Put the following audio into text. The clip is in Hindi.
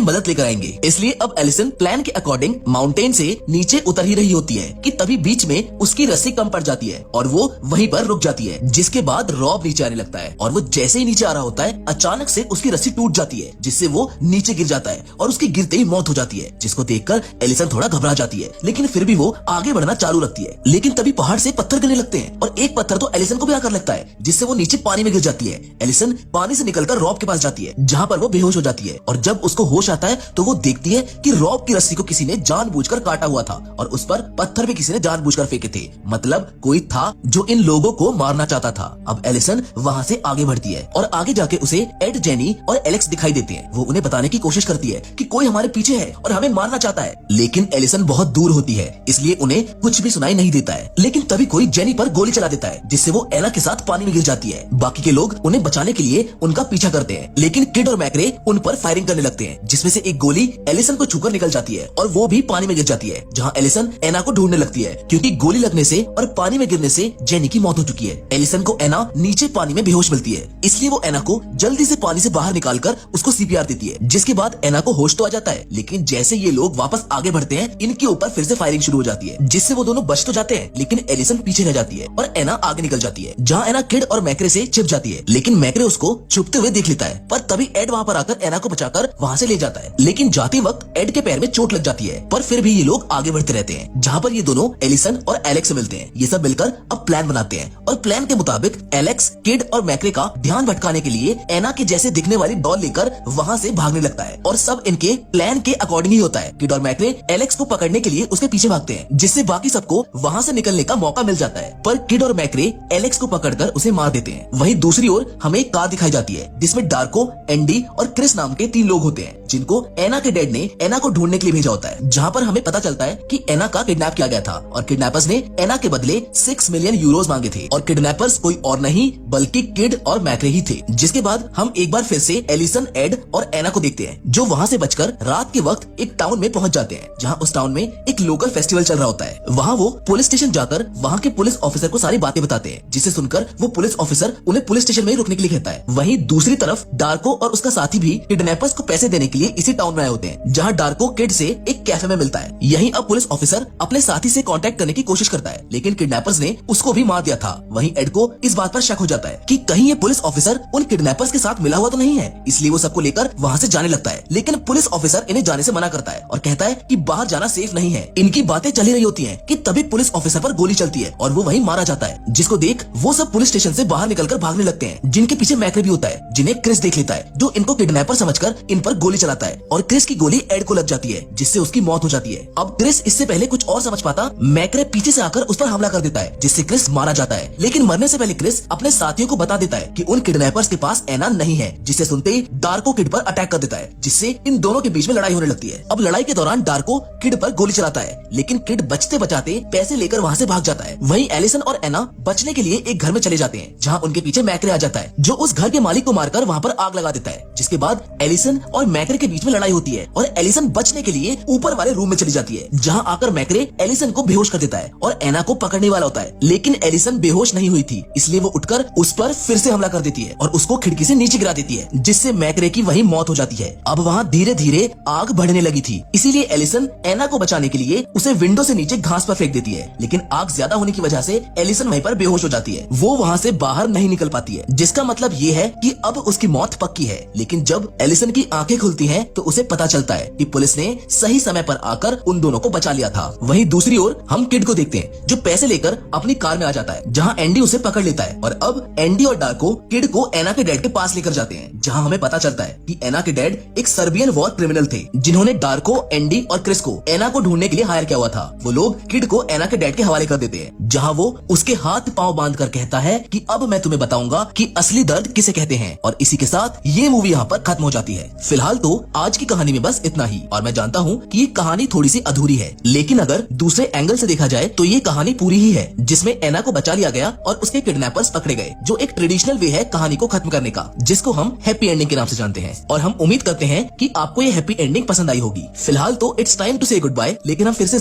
मदद लेकर आएंगे। इसलिए अब एलिसन प्लान के अकॉर्डिंग माउंटेन से नीचे उतर ही रही होती है कि तभी बीच में उसकी रस्सी कम पड़ जाती है और वो वहीं पर रुक जाती है। जिसके बाद रॉब नीचे आने लगता है और वो जैसे ही नीचे आ रहा होता है अचानक से उसकी रस्सी टूट जाती है, जिससे वो नीचे गिर जाता है और उसकी गिरते ही मौत हो जाती है। जिसको देखकर एलिसन थोड़ा घबरा जाती है, लेकिन फिर भी वो आगे बढ़ना चालू रखती है। लेकिन तभी पहाड़ से पत्थर गिरने लगते हैं और एक पत्थर तो एलिसन को भी आकर लगता है, जिससे वो नीचे पानी में गिर जाती है। एलिसन पानी से निकलकर रॉब के पास जाती है, जहाँ पर वो बेहोश हो जाती है और जब उसको होश आता है तो वो देखती है कि रॉब की रस्सी को किसी ने जानबूझकर काटा हुआ था और उस पर पत्थर भी किसी ने जानबूझकर फेंके थे। मतलब कोई था जो इन लोगों को मारना चाहता था। अब एलिसन वहाँ से आगे बढ़ती है और आगे जाके उसे एड, जेनी और एलेक्स दिखाई देते हैं। वो उन्हें बताने की कोशिश करती है कि कोई हमारे पीछे है और हमें मारना चाहता है, लेकिन एलिसन बहुत दूर होती है इसलिए उन्हें कुछ भी सुनाई नहीं देता है। लेकिन तभी कोई जेनी पर गोली चला देता है, जिससे वो एना के साथ पानी में गिर जाती है। बाकी के लोग उन्हें बचाने के लिए उनका पीछा करते हैं, लेकिन किड और मैक्रे उन पर फायरिंग करने लगते हैं, जिसमें से एक गोली एलिसन को छूकर निकल जाती है और वो भी पानी में गिर जाती है, जहाँ एलिसन एना को ढूंढने लगती है क्योंकि गोली लगने से और पानी में गिरने से जेनी की मौत हो चुकी है। एलिसन को एना नीचे पानी में बेहोश मिलती है, इसलिए वो एना को जल्दी से पानी से बाहर निकालकर उसको सीपीआर देती है। जिसके बाद एना को होश तो आ जाता है, लेकिन जैसे ये लोग वापस आगे बढ़ते हैं इनके ऊपर फिर से फायरिंग शुरू हो जाती है, जिससे वो दोनों बच तो जाते हैं लेकिन एलिसन पीछे रह जाती है और एना आगे निकल जाती है, जहाँ एना किड और मैक्रे से छिप जाती है। लेकिन मैक्रे उसको छुपते हुए देख लेता है, पर तभी एड वहाँ पर आकर एना को बचाकर वहाँ से ले जाता है। लेकिन जाते वक्त एड के पैर में चोट लग जाती है, पर फिर भी ये लोग आगे बढ़ते रहते हैं, जहाँ पर ये दोनों एलिसन और एलेक्स से मिलते हैं। ये सब मिलकर अब प्लान बनाते हैं और प्लान के मुताबिक एलेक्स किड और मैक्रे का ध्यान भटकाने के लिए एना के जैसे दिखने वाली डॉल लेकर वहाँ से भागने लगता है और सब इनके प्लान के अकॉर्डिंग ही होता है। किड और मैक्रे एलेक्स को पकड़ने के लिए उसके पीछे भागते हैं, जिससे बाकी सबको वहाँ से निकलने का मौका मिल जाता है, पर किड और मैक्रे एलेक्स को पकड़कर उसे मार देते हैं। वहीं दूसरी ओर हमें एक कार दिखाई जाती है, जिसमें डार्को, एंडी और क्रिस नाम के 3 लोग होते हैं, जिनको एना के डैड ने एना को ढूंढने के लिए भेजा होता है। जहाँ पर हमें पता चलता है कि एना का किडनैप किया गया था और किडनैपर्स ने एना के बदले 6 मिलियन यूरोज मांगे थे और किडनैपर्स कोई और नहीं बल्कि किड और मैक्रे ही थे। जिसके बाद हम एक बार फिर से एलिसन, एड और एना को देखते हैं, जो वहाँ से बचकर रात के वक्त एक टाउन में पहुँच जाते हैं, जहाँ उस टाउन में एक लोकल फेस्टिवल चल रहा होता है। वहाँ वो पुलिस स्टेशन जाकर वहाँ के पुलिस ऑफिसर को सारी बातें बताते हैं, जिसे सुनकर वो पुलिस ऑफिसर उन्हें पुलिस स्टेशन में ही रुकने के लिए कहता है। वहीं दूसरी तरफ डार्को और उसका साथी भी किडनैपर्स को पैसे देने के लिए इसी टाउन में आए होते हैं, जहाँ डार्को किड से एक कैफे में मिलता है। यहीं अब पुलिस ऑफिसर अपने साथी से कांटेक्ट करने की कोशिश करता है, लेकिन किडनैपर्स ने उसको भी मार दिया था। वहीं एड को इस बात पर शक हो जाता है कि कहीं ये पुलिस ऑफिसर उन किडनैपर्स के साथ मिला हुआ तो नहीं है, इसलिए वो सबको लेकर वहाँ से जाने लगता है। लेकिन पुलिस ऑफिसर इन्हें जाने से मना करता है और कहता है कि बाहर जाना सेफ नहीं है। इनकी बातें चली रही होती है कि तभी पुलिस ऑफिसर पर गोली चलती है और वो वहीं मारा जाता है, जिसको देख वो सब पुलिस स्टेशन से बाहर निकलकर भागने लगते हैं, जिनके पीछे मैक्रे भी होता है, जिन्हें क्रिस देख लेता है, जो इनको किडनैपर समझकर इन पर गोली चलाता है और क्रिस की गोली एड को लग जाती है, जिससे उसकी मौत हो जाती है। अब क्रिस इससे पहले कुछ और समझ पाता, मैक्रे पीछे से आकर उस पर हमला कर देता है, जिससे क्रिस मारा जाता है। लेकिन मरने से पहले क्रिस अपने साथियों को बता देता है कि उन किडनैपर्स के पास एना नहीं है, जिसे सुनते ही डार्को किड पर अटैक कर देता है, जिससे इन दोनों के बीच में लड़ाई होने लगती है। अब लड़ाई के दौरान डार्को किड पर गोली चलाता है, लेकिन किड बचते बचाते पैसे लेकर वहाँ से भाग जाता है। वहीं एलिसन और एना बचने के लिए एक घर में चले जाते हैं, जहाँ उनके पीछे मैक्रे आ जाता है, जो उस घर के मालिक को मारकर वहाँ पर आग लगा देता है। जिसके बाद एलिसन और मैक्रे के बीच में लड़ाई होती है और एलिसन बचने के लिए ऊपर वाले रूम में चली जाती है, जहाँ आकर मैक्रे एलिसन को बेहोश कर देता है और एना को पकड़ने वाला होता है। लेकिन एलिसन बेहोश नहीं हुई थी, इसलिए वो उठकर उस पर फिर से हमला कर देती है और उसको खिड़की से नीचे गिरा देती है, जिससे मैक्रे की वहीं मौत हो जाती है। अब वहाँ धीरे धीरे आग बढ़ने लगी थी, इसीलिए एलिसन एना को बचाने के लिए उसे विंडो से नीचे घास पर फेंक देती है, लेकिन आग ज्यादा होने की वजह से एलिसन वहीं पर बेहोश हो जाती है। वो वहाँ से बाहर नहीं निकल पाती है, जिसका मतलब ये है कि अब उसकी मौत पक्की है। लेकिन जब एलिसन की आंखें खुलती हैं, तो उसे पता चलता है कि पुलिस ने सही समय पर आकर उन दोनों को बचा लिया था। वहीं दूसरी ओर हम किड को देखते हैं, जो पैसे लेकर अपनी कार में आ जाता है, जहाँ एंडी उसे पकड़ लेता है और अब एंडी और डार्को किड को एना के डैड के पास लेकर जाते हैं, जहाँ हमें पता चलता है कि एना के डैड एक सर्बियन वॉर क्रिमिनल थे, जिन्होंने डार्को, एंडी और क्रिस को एना को ढूंढने के लिए हायर किया हुआ था। वो लोग किड को एना के डैड के हवाले कर देते हैं, जहाँ वो उसके हाथ पांव बांध कर कहता है कि अब मैं तुम्हें बताऊंगा कि असली दर्द किसे कहते हैं। और इसी के साथ ये मूवी यहाँ पर खत्म हो जाती है। फिलहाल तो आज की कहानी में बस इतना ही, और मैं जानता हूँ कि ये कहानी थोड़ी सी अधूरी है, लेकिन अगर दूसरे एंगल से देखा जाए तो ये कहानी पूरी ही है, जिसमें एना को बचा लिया गया और उसके किडनैपर्स पकड़े गए, जो एक ट्रेडिशनल वे है कहानी को खत्म करने का, जिसको हम हैप्पी एंडिंग के नाम से जानते हैं। और हम उम्मीद करते हैं कि आपको ये हैप्पी एंडिंग पसंद आई होगी। फिलहाल तो इट्स टाइम टू से गुड बाय, लेकिन हम फिर से